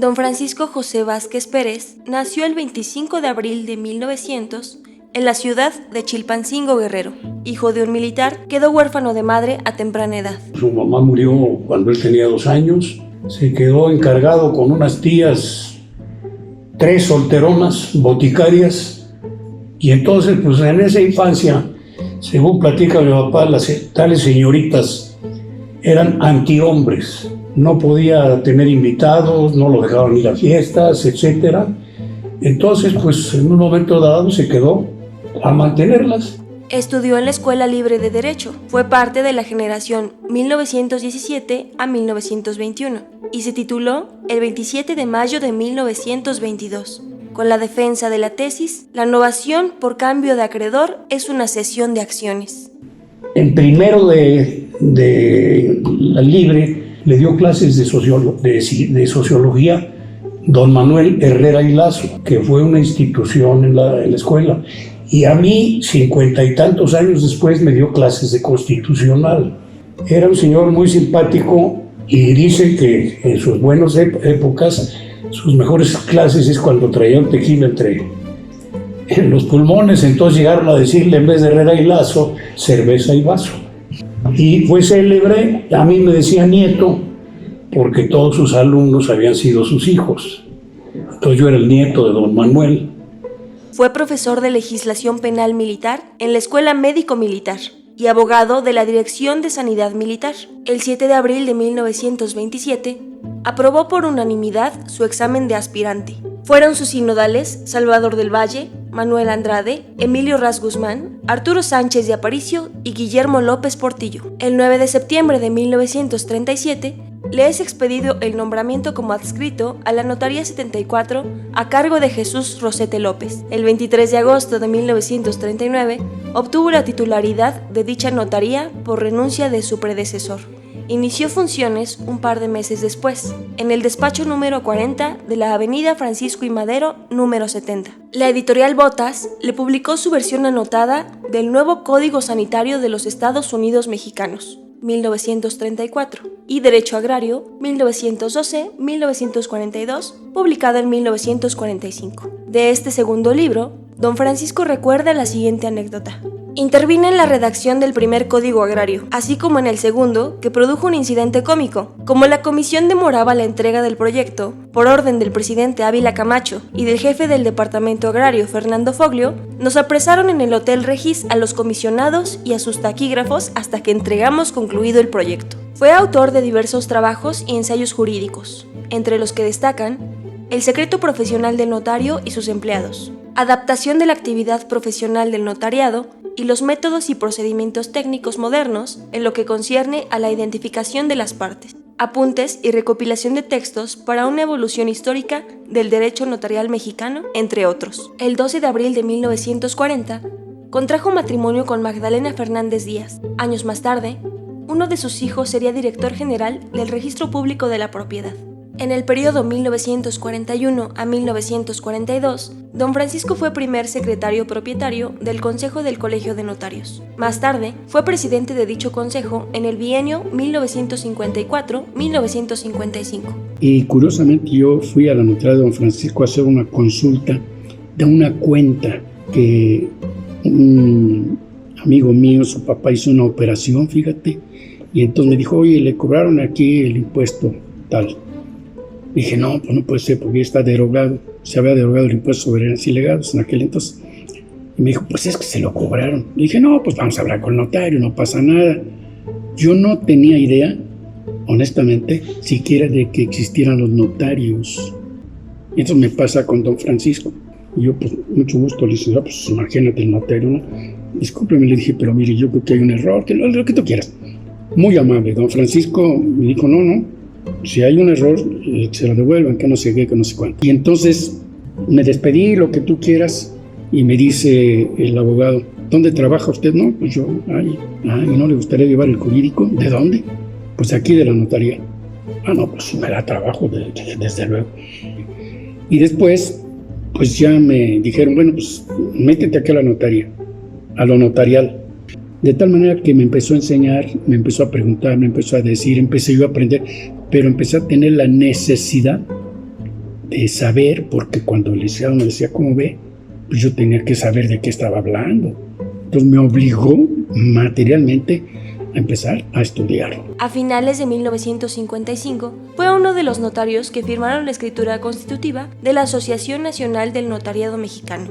Don Francisco José Vázquez Pérez nació el 25 de abril de 1900 en la ciudad de Chilpancingo, Guerrero. Hijo de un militar, quedó huérfano de madre a temprana edad. Su mamá murió cuando él tenía 2 años. Se quedó encargado con unas tías, 3 solteronas, boticarias. Y entonces, pues en esa infancia, según platica mi papá, las tales señoritas eran antihombres. No podía tener invitados, no lo dejaban ir a fiestas, etc. Entonces, pues en un momento dado se quedó a mantenerlas. Estudió en la Escuela Libre de Derecho. Fue parte de la generación 1917 a 1921 y se tituló el 27 de mayo de 1922 con la defensa de la tesis «La novación por cambio de acreedor es una cesión de acciones». En primero de la Libre le dio clases de sociología don Manuel Herrera y Lazo, que fue una institución en la escuela. Y a mí, 50 y tantos años después, me dio clases de constitucional. Era un señor muy simpático y dice que en sus buenas épocas, sus mejores clases es cuando traía un tequila en los pulmones. Entonces llegaron a decirle, en vez de Herrera y Lazo, cerveza y vaso. Y fue célebre, a mí me decía nieto, porque todos sus alumnos habían sido sus hijos. Entonces yo era el nieto de don Manuel. Fue profesor de legislación penal militar en la Escuela Médico Militar y abogado de la Dirección de Sanidad Militar. El 7 de abril de 1927 aprobó por unanimidad su examen de aspirante. Fueron sus sinodales Salvador del Valle, Manuel Andrade, Emilio Ras Guzmán, Arturo Sánchez de Aparicio y Guillermo López Portillo. El 9 de septiembre de 1937 le es expedido el nombramiento como adscrito a la Notaría 74 a cargo de Jesús Rosete López. El 23 de agosto de 1939 obtuvo la titularidad de dicha notaría por renuncia de su predecesor. Inició funciones un par de meses después, en el despacho número 40 de la avenida Francisco I. Madero, número 70. La editorial Botas le publicó su versión anotada del nuevo Código Sanitario de los Estados Unidos Mexicanos, 1934, y Derecho Agrario, 1912-1942, publicada en 1945. De este segundo libro, don Francisco recuerda la siguiente anécdota. Intervine en la redacción del primer Código Agrario, así como en el segundo, que produjo un incidente cómico. Como la comisión demoraba la entrega del proyecto, por orden del presidente Ávila Camacho y del jefe del Departamento Agrario, Fernando Foglio, nos apresaron en el Hotel Regis a los comisionados y a sus taquígrafos hasta que entregamos concluido el proyecto. Fue autor de diversos trabajos y ensayos jurídicos, entre los que destacan El secreto profesional del notario y sus empleados, Adaptación de la actividad profesional del notariado y los métodos y procedimientos técnicos modernos en lo que concierne a la identificación de las partes, apuntes y recopilación de textos para una evolución histórica del derecho notarial mexicano, entre otros. El 12 de abril de 1940, contrajo matrimonio con Magdalena Fernández Díaz. Años más tarde, uno de sus hijos sería director general del Registro Público de la Propiedad. En el periodo 1941 a 1942, don Francisco fue primer secretario propietario del Consejo del Colegio de Notarios. Más tarde, fue presidente de dicho consejo en el bienio 1954-1955. Y curiosamente yo fui a la notaría de don Francisco a hacer una consulta de una cuenta que un amigo mío, su papá hizo una operación, fíjate, y entonces me dijo, oye, le cobraron aquí el impuesto tal. Dije, no, pues no puede ser porque ya está derogado. Se había derogado el impuesto sobre herencias y legados en aquel entonces. Y me dijo, pues es que se lo cobraron. Dije, no, pues vamos a hablar con el notario, no pasa nada. Yo no tenía idea, honestamente, siquiera de que existieran los notarios. Y entonces me pasa con don Francisco. Y yo, pues, mucho gusto, le dije, pues imagínate el notario, ¿no? Discúlpeme, le dije, pero mire, yo creo que hay un error, que lo que tú quieras. Muy amable, don Francisco me dijo, no. Si hay un error, se lo devuelvan, que no sé qué, que no sé cuánto. Y entonces me despedí, lo que tú quieras, y me dice el abogado, ¿dónde trabaja usted? No, pues yo, ¿y no le gustaría llevar el jurídico? ¿De dónde? Pues aquí de la notaría. No, pues me da trabajo, desde luego. Y después, pues ya me dijeron, bueno, pues métete aquí a la notaría, a lo notarial. De tal manera que me empezó a enseñar, me empezó a preguntar, me empezó a decir, empecé yo a aprender, pero empecé a tener la necesidad de saber, porque cuando el licenciado me decía cómo ve, pues yo tenía que saber de qué estaba hablando. Entonces me obligó materialmente a empezar a estudiarlo. A finales de 1955 fue uno de los notarios que firmaron la escritura constitutiva de la Asociación Nacional del Notariado Mexicano,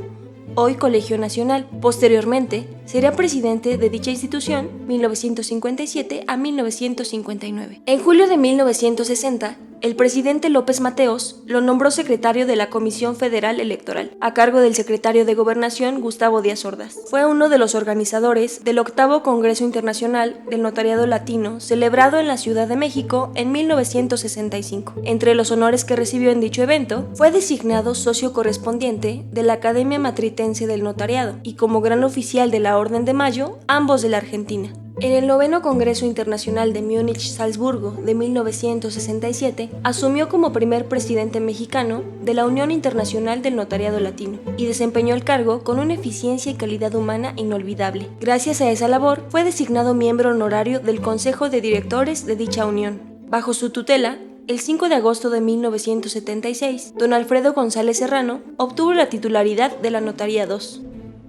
hoy Colegio Nacional. Posteriormente, sería presidente de dicha institución 1957 a 1959. En julio de 1960, el presidente López Mateos lo nombró secretario de la Comisión Federal Electoral, a cargo del secretario de Gobernación Gustavo Díaz Ordaz. Fue uno de los organizadores del 8º Congreso Internacional del Notariado Latino, celebrado en la Ciudad de México en 1965. Entre los honores que recibió en dicho evento, fue designado socio correspondiente de la Academia Matritense del Notariado y como gran oficial de la Orden de Mayo, ambos de la Argentina. En el 9º Congreso Internacional de Múnich-Salzburgo de 1967, asumió como primer presidente mexicano de la Unión Internacional del Notariado Latino y desempeñó el cargo con una eficiencia y calidad humana inolvidable. Gracias a esa labor, fue designado miembro honorario del Consejo de Directores de dicha unión. Bajo su tutela, el 5 de agosto de 1976, don Alfredo González Serrano obtuvo la titularidad de la Notaría II.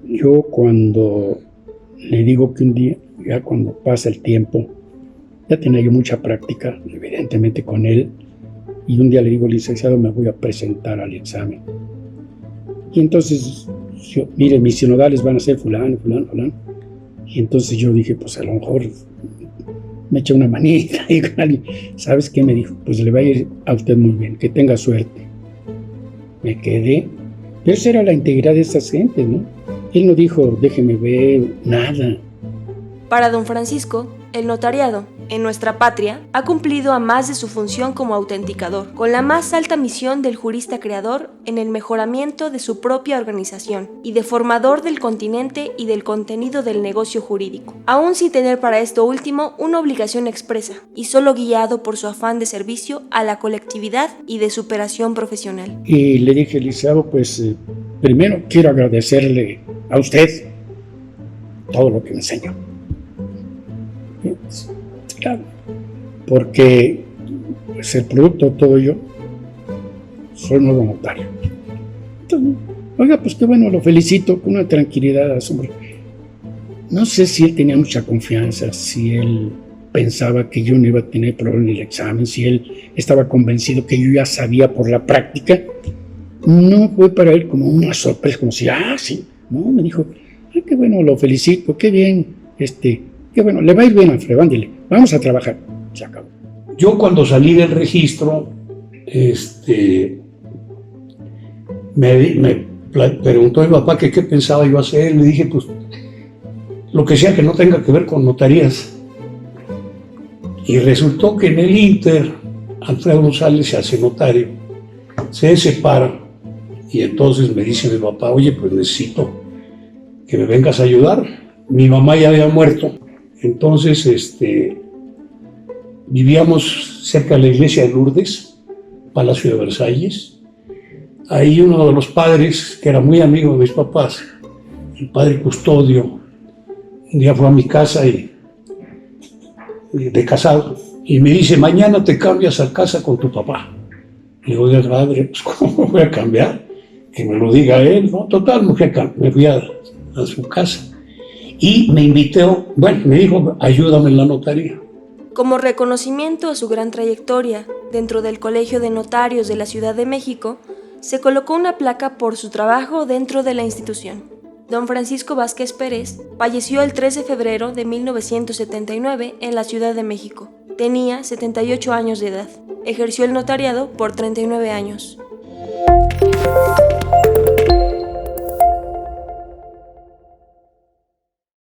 Yo cuando le digo que un día, ya cuando pasa el tiempo, ya tenía yo mucha práctica, evidentemente con él, y un día le digo, licenciado, me voy a presentar al examen. Y entonces, mire, mis sinodales van a ser fulano. Y entonces yo dije, pues a lo mejor me echa una manita y con alguien. ¿Sabes qué me dijo? Pues le va a ir a usted muy bien, que tenga suerte. Me quedé. Pero esa era la integridad de esas gentes, ¿no? Él no dijo, déjeme ver, nada. Para don Francisco, el notariado, en nuestra patria, ha cumplido a más de su función como autenticador, con la más alta misión del jurista creador en el mejoramiento de su propia organización y de formador del continente y del contenido del negocio jurídico, aún sin tener para esto último una obligación expresa, y solo guiado por su afán de servicio a la colectividad y de superación profesional. Y le dije, licenciado, pues primero quiero agradecerle a usted todo lo que me enseñó. Claro, porque pues, el producto todo yo soy nuevo notario. Entonces, oiga, pues qué bueno, lo felicito con una tranquilidad asombrosa. No sé si él tenía mucha confianza, si él pensaba que yo no iba a tener problema en el examen, si él estaba convencido que yo ya sabía por la práctica. No fue para él como una sorpresa, como si, sí, no, me dijo, qué bueno, lo felicito, qué bien, qué bueno, le va a ir bien, Alfredo, ándele, vamos a trabajar. Se acabó. Yo cuando salí del registro, me preguntó mi papá que qué pensaba yo hacer. Le dije, pues, lo que sea que no tenga que ver con notarías. Y resultó que en el Inter, Alfredo González se hace notario, se separa, y entonces me dice mi papá, oye, pues necesito que me vengas a ayudar. Mi mamá ya había muerto. Entonces, vivíamos cerca de la iglesia de Lourdes, Palacio de Versalles. Ahí uno de los padres, que era muy amigo de mis papás, el padre Custodio, un día fue a mi casa de casado, y me dice, mañana te cambias a casa con tu papá. Le digo, oiga, padre, pues ¿cómo voy a cambiar? Que me lo diga él, ¿no? Total, me fui a su casa. Y me invitó, me dijo, ayúdame en la notaría. Como reconocimiento a su gran trayectoria dentro del Colegio de Notarios de la Ciudad de México, se colocó una placa por su trabajo dentro de la institución. Don Francisco Vázquez Pérez falleció el 3 de febrero de 1979 en la Ciudad de México. Tenía 78 años de edad. Ejerció el notariado por 39 años.